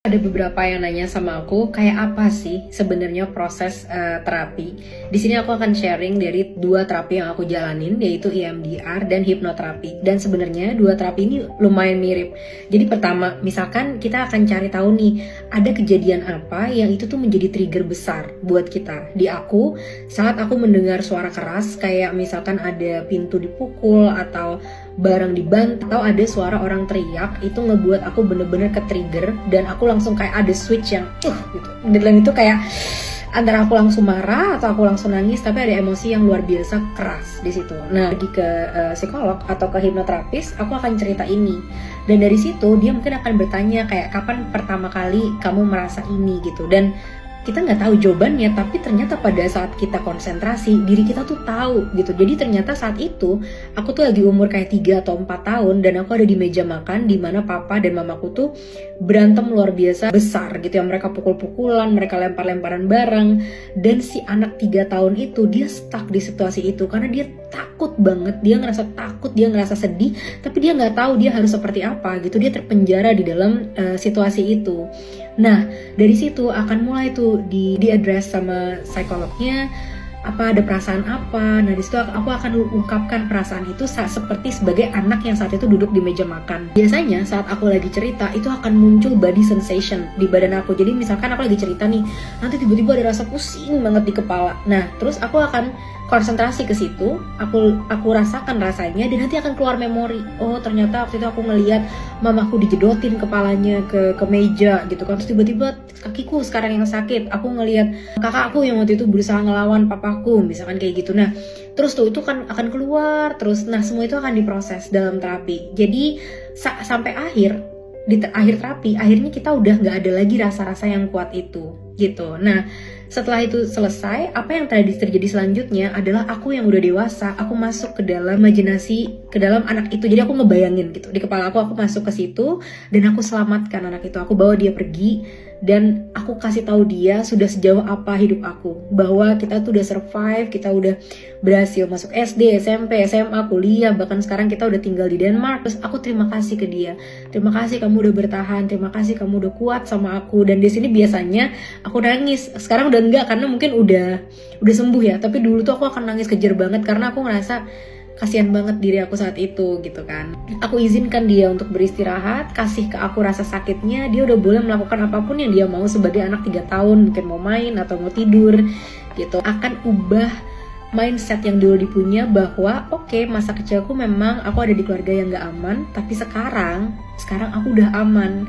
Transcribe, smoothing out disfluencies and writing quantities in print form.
Ada beberapa yang nanya sama aku, kayak apa sih sebenarnya proses terapi. Di sini aku akan sharing dari dua terapi yang aku jalanin, yaitu EMDR dan hipnoterapi. Dan sebenarnya dua terapi ini lumayan mirip. Jadi pertama, misalkan kita akan cari tahu nih, ada kejadian apa yang itu tuh menjadi trigger besar buat kita. Di aku, saat aku mendengar suara keras, kayak misalkan ada pintu dipukul atau barang dibanting atau ada suara orang teriak, itu ngebuat aku bener-bener ke-trigger dan aku langsung kayak ada switch yang gitu. Dan itu kayak antara aku langsung marah atau aku langsung nangis, tapi ada emosi yang luar biasa keras di situ. Nah, pergi ke psikolog atau ke hipnoterapis, aku akan cerita ini. Dan dari situ dia mungkin akan bertanya kayak kapan pertama kali kamu merasa ini gitu. Dan kita nggak tahu jawabannya, tapi ternyata pada saat kita konsentrasi, diri kita tuh tahu gitu. Jadi ternyata saat itu, aku tuh lagi umur kayak 3 atau 4 tahun, dan aku ada di meja makan, di mana papa dan mamaku tuh berantem luar biasa besar gitu ya. Mereka pukul-pukulan, mereka lempar-lemparan barang, dan si anak 3 tahun itu, dia stuck di situasi itu, karena dia takut banget, dia ngerasa takut, dia ngerasa sedih, tapi dia nggak tahu dia harus seperti apa gitu. Dia terpenjara di dalam situasi itu. Nah, dari situ akan mulai tuh di-address sama psikolognya, apa ada perasaan apa. Nah, di situ aku akan ungkapkan perasaan itu seperti sebagai anak yang saat itu duduk di meja makan. Biasanya saat aku lagi cerita, itu akan muncul body sensation di badan aku. Jadi misalkan aku lagi cerita nih, nanti tiba-tiba ada rasa pusing banget di kepala. Nah, terus aku akan konsentrasi ke situ, aku rasakan rasanya, dan nanti akan keluar memori. Oh, ternyata waktu itu aku ngelihat mamaku dijedotin kepalanya ke meja gitu kan. Terus tiba-tiba kakiku sekarang yang sakit. Aku ngelihat kakakku yang waktu itu berusaha ngelawan papaku, misalkan kayak gitu. Nah, terus tuh itu kan akan keluar terus. Nah, semua itu akan diproses dalam terapi. Jadi sampai di akhir terapi, akhirnya kita udah nggak ada lagi rasa-rasa yang kuat itu gitu. Nah, setelah itu selesai, apa yang terjadi selanjutnya adalah aku yang udah dewasa, aku masuk ke dalam imajinasi, ke dalam anak itu. Jadi aku ngebayangin gitu, di kepala aku masuk ke situ, dan aku selamatkan anak itu. Aku bawa dia pergi, dan aku kasih tahu dia sudah sejauh apa hidup aku, bahwa kita tuh udah survive, kita udah berhasil masuk SD, SMP, SMA, kuliah, bahkan sekarang kita udah tinggal di Denmark. Terus aku terima kasih ke dia, terima kasih kamu udah bertahan, terima kasih kamu udah kuat sama aku. Dan di sini biasanya aku nangis, sekarang udah enggak karena mungkin udah sembuh ya, tapi dulu tuh aku akan nangis kejer banget karena aku ngerasa kasihan banget diri aku saat itu gitu kan. Aku izinkan dia untuk beristirahat, kasih ke aku rasa sakitnya, dia udah boleh melakukan apapun yang dia mau sebagai anak 3 tahun, mungkin mau main atau mau tidur gitu. Akan ubah mindset yang dulu dipunya bahwa oke, masa kecilku memang aku ada di keluarga yang gak aman, tapi sekarang aku udah aman.